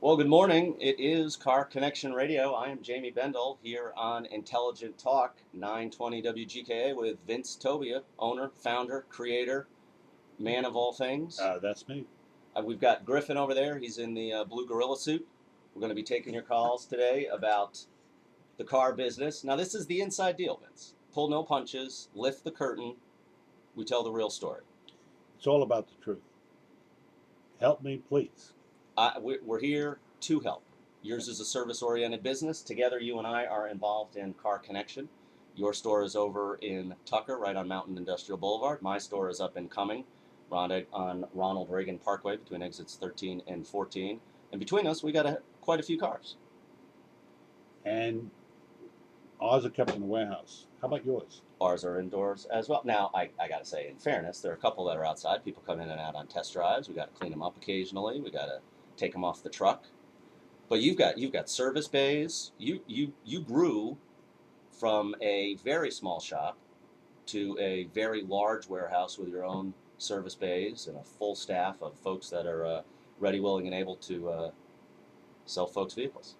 Well, good morning. It is Car Connection Radio. I am Jamie Bendel here on Intelligent Talk 920 WGKA with Vince Tobia, owner, founder, creator, man of all things. That's me. We've got Griffin over there. He's in the blue gorilla suit. We're going to be taking your calls today about the car business. Now, this is the inside deal, Vince. Pull no punches, lift the curtain. We tell the real story. It's all about the truth. Help me, please. We're here to help. Yours is a service-oriented business. Together, you and I are involved in Car Connection. Your store is over in Tucker, right on Mountain Industrial Boulevard. My store is up in Cumming, on Ronald Reagan Parkway, between exits 13 and 14. And between us, we got quite a few cars. And ours are kept in the warehouse. How about yours? Ours are indoors as well. Now, I got to say, in fairness, there are a couple that are outside. People come in and out on test drives. We got to clean them up occasionally. We got to take them off the truck. But you've got service bays. You grew from a very small shop to a very large warehouse with your own service bays and a full staff of folks that are ready, willing, and able to sell folks vehicles.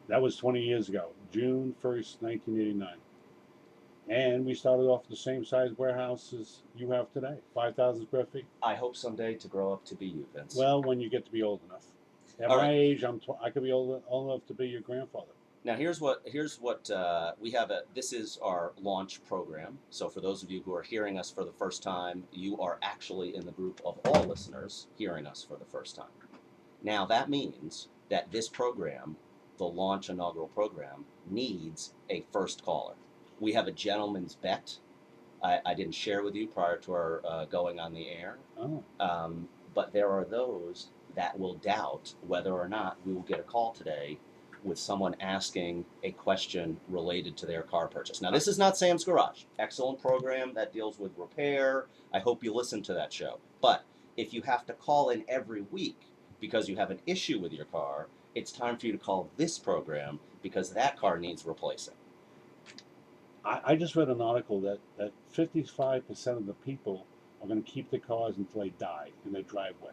That was 20 years ago, June 1st, 1989. And we started off the same size warehouse as you have today, 5,000 square feet. I hope someday to grow up to be you, Vince. Well, when you get to be old enough. At All my right. age, I could be old enough to be your grandfather. Now here's what we have. This is our launch program. So for those of you who are hearing us for the first time, you are actually in the group of all listeners hearing us for the first time. Now that means that this program, the launch inaugural program, needs a first caller. We have a gentleman's bet. I didn't share with you prior to our going on the air. Oh. But there are those that will doubt whether or not we will get a call today with someone asking a question related to their car purchase. Now, this is not Sam's Garage. Excellent program that deals with repair. I hope you listen to that show. But if you have to call in every week because you have an issue with your car, it's time for you to call this program because that car needs replacing. I just read an article that 55% of the people are going to keep their cars until they die in their driveway.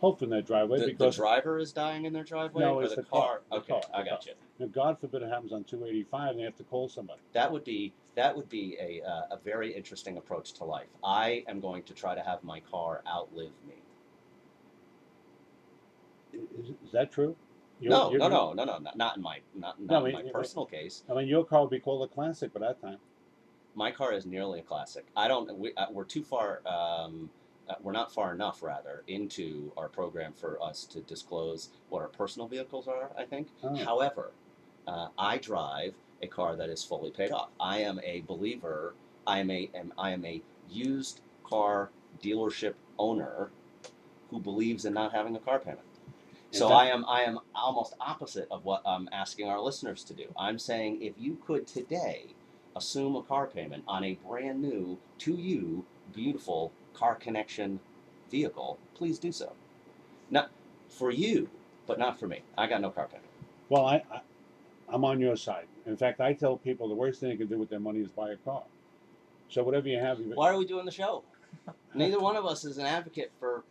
Hopefully in their driveway, because the driver is dying in their driveway. No, or it's the the car. Okay, I got you. Now, God forbid it happens on 285 and they have to call somebody. That would be a very interesting approach to life. I am going to try to have my car outlive me. Is that true? No, not in my personal case. I mean, your car would be called a classic by that time. My car is nearly a classic. We're too far. We're not far enough, rather, into our program for us to disclose what our personal vehicles are, I think. Oh. However, I drive a car that is fully paid off. I am a believer. I am a used car dealership owner who believes in not having a car payment. So I am almost opposite of what I'm asking our listeners to do. I'm saying if you could today assume a car payment on a brand new, to you, beautiful Car Connection vehicle, please do so. Not for you, but not for me. I got no car payment. Well, I'm on your side. In fact, I tell people the worst thing they can do with their money is buy a car. So whatever you have. Why are we doing the show? Neither one of us is an advocate for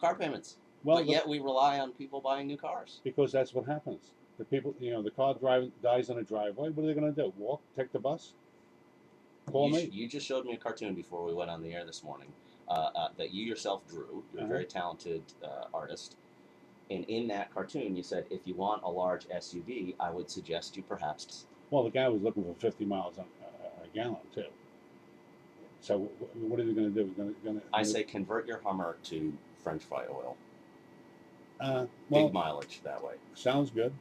car payments. Well, but yet we rely on people buying new cars. Because that's what happens. The people, the car dies in a driveway. What are they going to do? Walk? Take the bus? Call me? You just showed me a cartoon before we went on the air this morning that you yourself drew. You're a very talented artist. And in that cartoon, you said, if you want a large SUV, I would suggest you perhaps... Well, the guy was looking for 50 miles a gallon, too. So what are they going to do? I say convert your Hummer to French fry oil. Big mileage that way. Sounds good.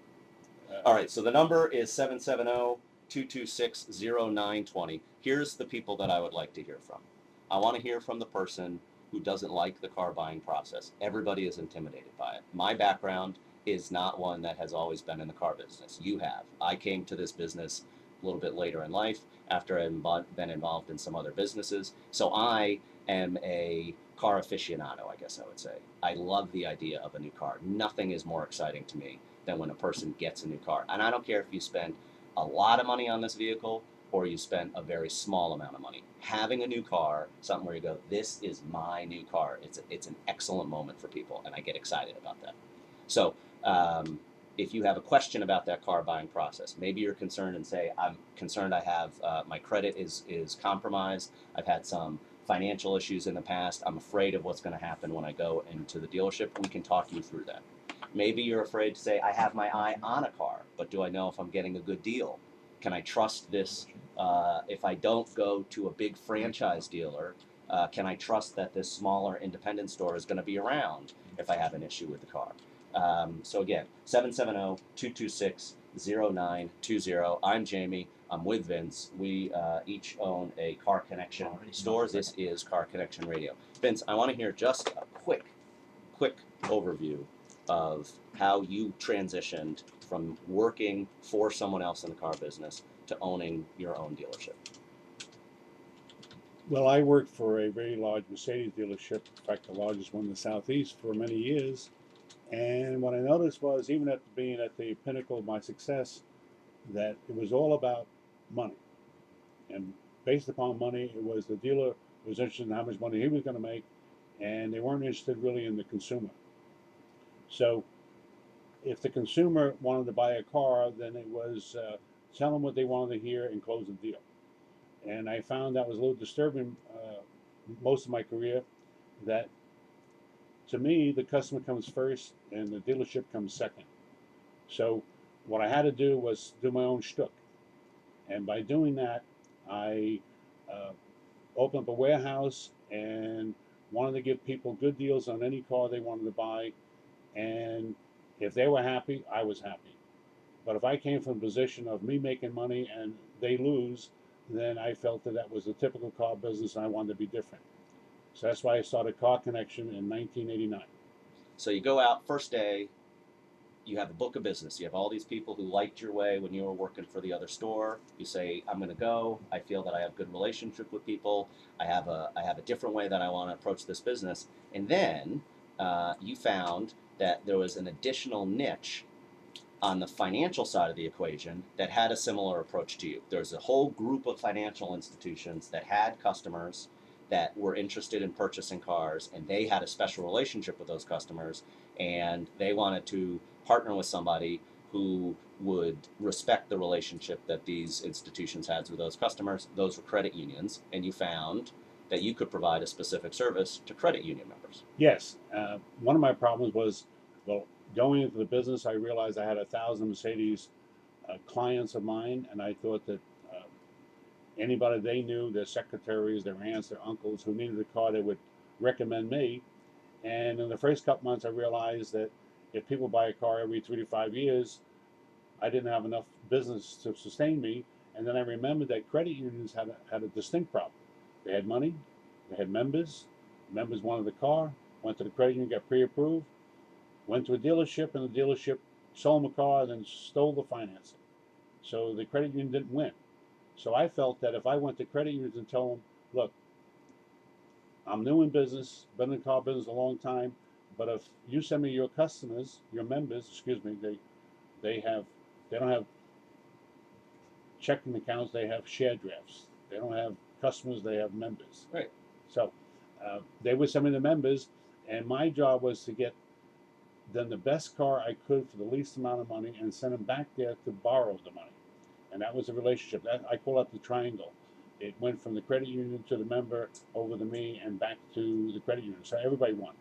All right, so the number is 770-226-0920. Here's the people that I would like to hear from. I want to hear from the person who doesn't like the car buying process. Everybody is intimidated by it. My background is not one that has always been in the car business. You have. I came to this business a little bit later in life after I've been involved in some other businesses. So I am a car aficionado, I guess I would say. I love the idea of a new car. Nothing is more exciting to me than when a person gets a new car. And I don't care if you spend a lot of money on this vehicle or you spend a very small amount of money. Having a new car, something where you go, this is my new car, it's an excellent moment for people, and I get excited about that. So if you have a question about that car buying process, maybe you're concerned and say, I'm concerned I have my credit is compromised. I've had some financial issues in the past. I'm afraid of what's going to happen when I go into the dealership. We can talk you through that. Maybe you're afraid to say, I have my eye on a car, but do I know if I'm getting a good deal? Can I trust this? If I don't go to a big franchise dealer, can I trust that this smaller independent store is going to be around if I have an issue with the car? So again, 770-226-0920. I'm Jamie. I'm with Vince. We each own a Car Connection store. This is Car Connection Radio. Vince, I want to hear just a quick overview of how you transitioned from working for someone else in the car business to owning your own dealership. Well, I worked for a very large Mercedes dealership, in fact, the largest one in the Southeast for many years. And what I noticed was, even at being at the pinnacle of my success, that it was all about money. And based upon money, it was the dealer was interested in how much money he was going to make, and they weren't interested really in the consumer. So if the consumer wanted to buy a car, then it was tell them what they wanted to hear and close the deal. And I found that was a little disturbing most of my career, that to me, the customer comes first and the dealership comes second. So what I had to do was do my own shtick. And by doing that, I opened up a warehouse and wanted to give people good deals on any car they wanted to buy. And if they were happy, I was happy. But if I came from a position of me making money and they lose, then I felt that that was a typical car business and I wanted to be different. So that's why I started Car Connection in 1989. So you go out first day, you have a book of business. You have all these people who liked your way when you were working for the other store. You say, I'm going to go. I feel that I have good relationship with people. I have a different way that I want to approach this business. And then you found that there was an additional niche on the financial side of the equation that had a similar approach to you. There's a whole group of financial institutions that had customers that were interested in purchasing cars, and they had a special relationship with those customers, and they wanted to partner with somebody who would respect the relationship that these institutions had with those customers. Those were credit unions, and you found that you could provide a specific service to credit union members. Yes, one of my problems was, well, going into the business, I realized I had 1,000 Mercedes clients of mine, and I thought that anybody they knew, their secretaries, their aunts, their uncles who needed a car, they would recommend me. And in the first couple months, I realized that if people buy a car every 3 to 5 years, I didn't have enough business to sustain me. And then I remembered that credit unions had a distinct problem. They had money, they had members. Members wanted the car, went to the credit union, got pre-approved, went to a dealership, and the dealership sold them a car and then stole the financing. So the credit union didn't win. So I felt that if I went to credit unions and told them, look, I'm new in business, been in the car business a long time, but if you send me your customers, your members, excuse me, they don't have checking accounts, they have share drafts. They don't have customers, they have members. Right. So they would send me the members, and my job was to get them the best car I could for the least amount of money and send them back there to borrow the money. And that was the relationship. That I call it the triangle. It went from the credit union to the member, over to me, and back to the credit union. So everybody won.